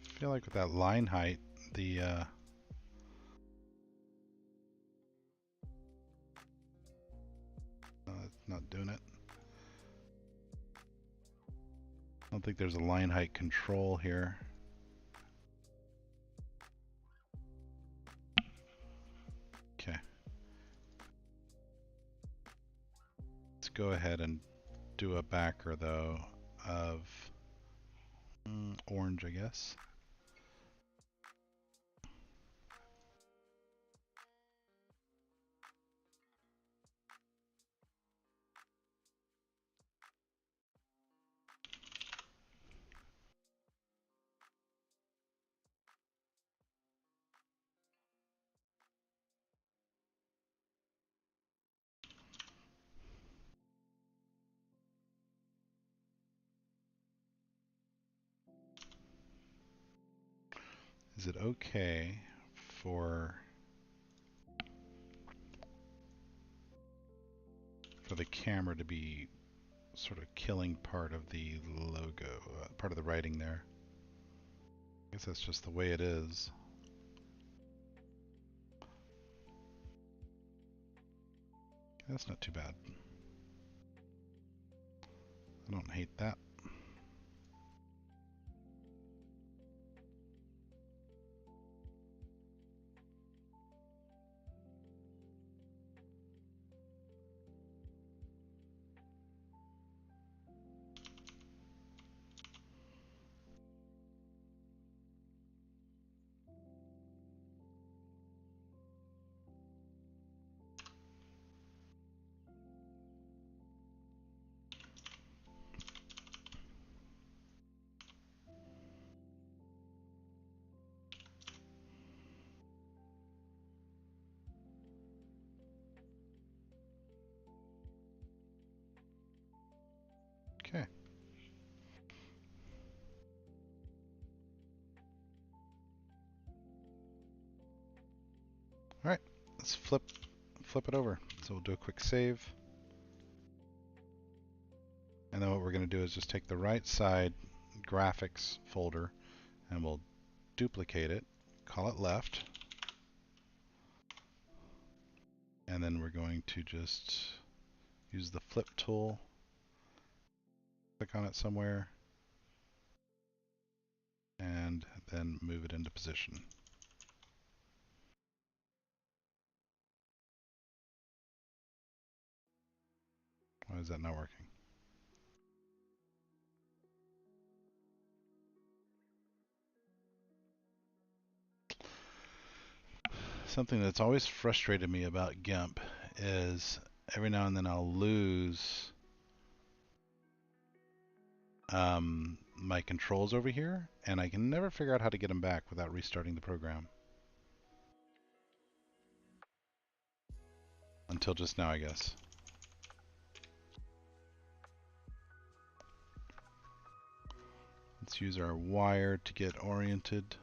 I feel like with that line height, the no, it's not doing it. I don't think there's a line height control here. Okay. Let's go ahead and do a backer though of orange, I guess. Is it okay for the camera to be sort of killing part of the logo, part of the writing there? I guess that's just the way it is. That's not too bad. I don't hate that. Okay. All right, let's flip it over. So we'll do a quick save. And then what we're going to do is just take the right side graphics folder and we'll duplicate it, call it left. And then we're going to just use the flip tool, click on it somewhere, and then move it into position. Why is that not working? Something that's always frustrated me about Gimp is every now and then I'll lose my controls over here, and I can never figure out how to get them back without restarting the program. Until just now, I guess. Let's use our wire to get oriented.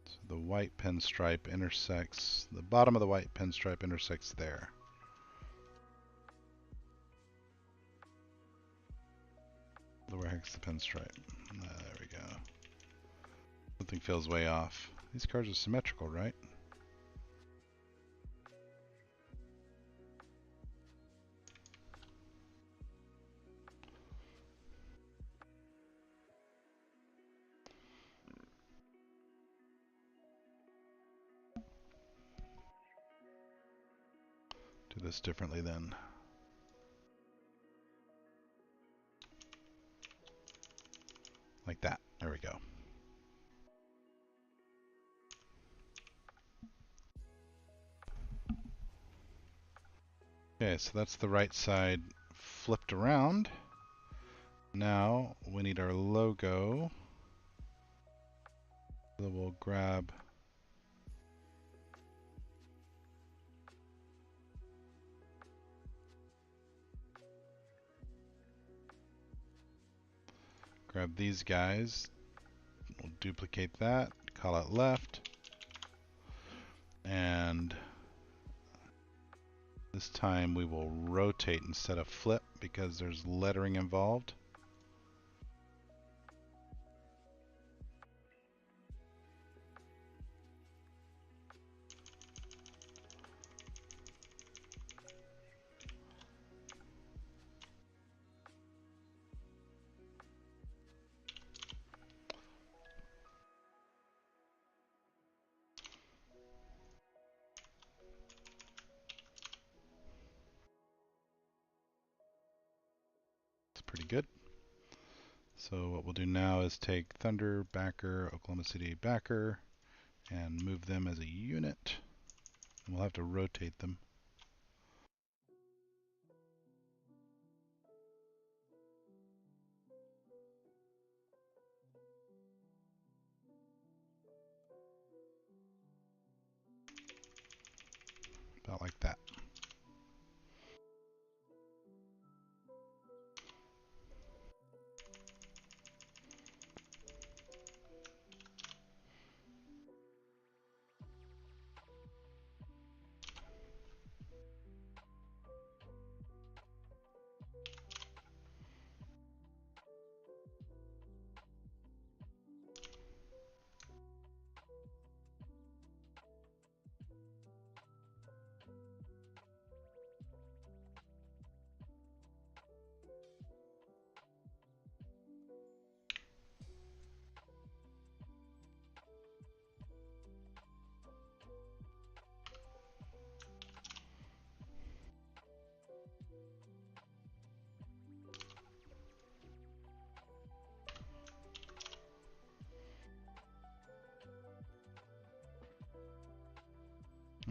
So the white pinstripe intersects, the bottom of the white pinstripe intersects there. Lower hex the pinstripe. There we go. Something feels way off. These cars are symmetrical, right? Do this differently then. Like that. There we go. Okay, so that's the right side flipped around. Now we need our logo. So we'll grab these guys. We'll duplicate that, call it left, and this time we will rotate instead of flip because there's lettering involved. Pretty good. So what we'll do now is take Thunder, Backer, Oklahoma City, Backer, and move them as a unit. And we'll have to rotate them. About like that.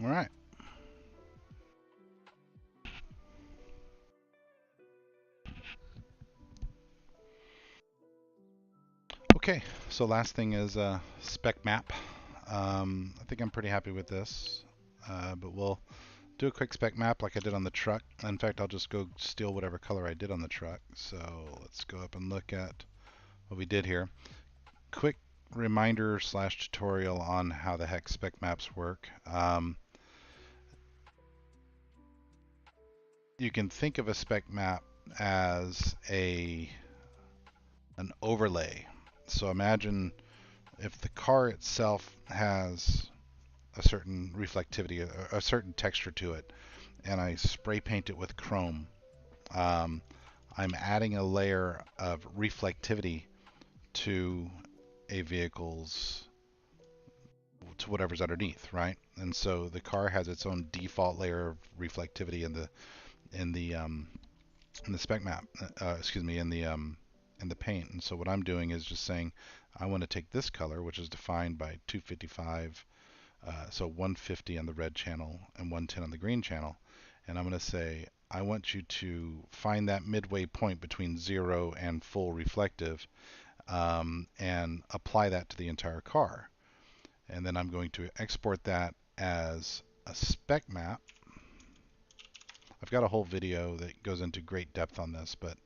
All right. Okay, so last thing is Spec Map. I think I'm pretty happy with this, but we'll do a quick Spec Map like I did on the truck. In fact, I'll just go steal whatever color I did on the truck. So let's go up and look at what we did here. Quick reminder slash tutorial on how the heck Spec Maps work. You can think of a Spec Map as an overlay. So imagine if the car itself has a certain reflectivity, a certain texture to it, and I spray paint it with chrome, I'm adding a layer of reflectivity to a vehicle's, to whatever's underneath, right? And so the car has its own default layer of reflectivity in the spec map, in the paint. And so what I'm doing is just saying I want to take this color, which is defined by 255, so 150 on the red channel and 110 on the green channel, and I'm going to say I want you to find that midway point between 0 and full reflective, and apply that to the entire car. And then I'm going to export that as a spec map. I've got a whole video that goes into great depth on this, but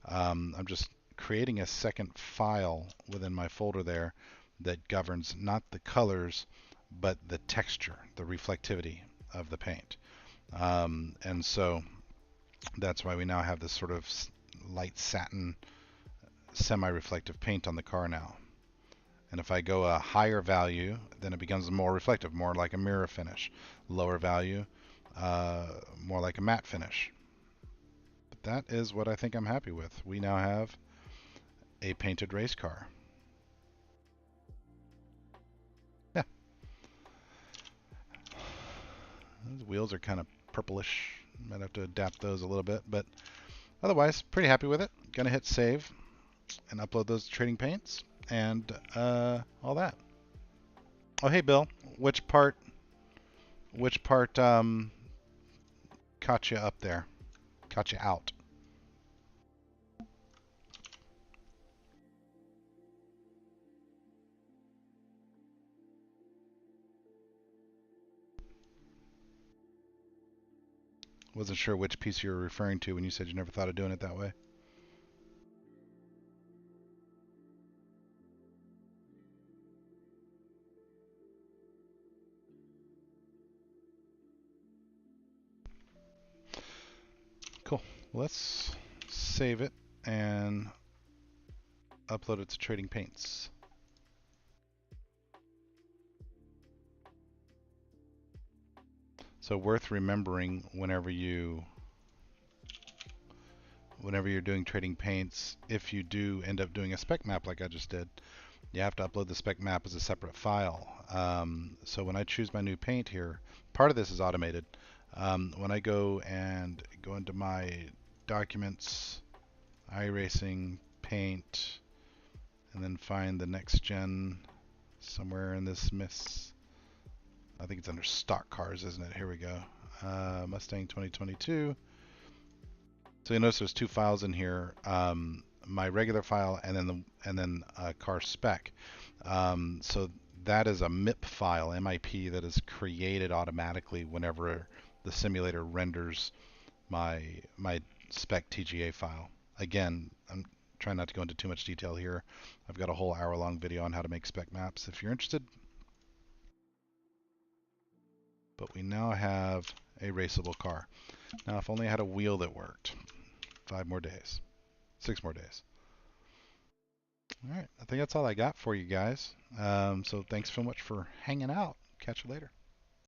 I'm just creating a second file within my folder there that governs not the colors, but the texture, the reflectivity of the paint. And so that's why we now have this sort of light satin semi-reflective paint on the car now. And if I go a higher value, then it becomes more reflective, more like a mirror finish. Lower value, more like a matte finish. But that is what I think I'm happy with. We now have a painted race car. Yeah. Those wheels are kind of purplish, Might have to adapt those a little bit, but otherwise, pretty happy with it. Gonna hit save and upload those trading paints and all that. Oh, hey Bill, which part caught you up there? Caught you out? Wasn't sure which piece you were referring to when you said you never thought of doing it that way. Cool. Let's save it and upload it to Trading Paints. So worth remembering whenever you're doing Trading Paints, if you do end up doing a spec map like I just did, you have to upload the spec map as a separate file. So when I choose my new paint here, part of this is automated. When I go into my documents, iRacing, paint, and then find the next gen somewhere in this miss. I think it's under stock cars, isn't it? Here we go. Mustang 2022. So you notice there's two files in here. My regular file and then car spec. So that is a MIP file, MIP, that is created automatically whenever the simulator renders my spec TGA file. Again, I'm trying not to go into too much detail here. I've got a whole hour-long video on how to make spec maps if you're interested. But we now have a raceable car. Now, if only I had a wheel that worked. 5 more days. 6 more days. All right, I think that's all I got for you guys. So thanks so much for hanging out. Catch you later.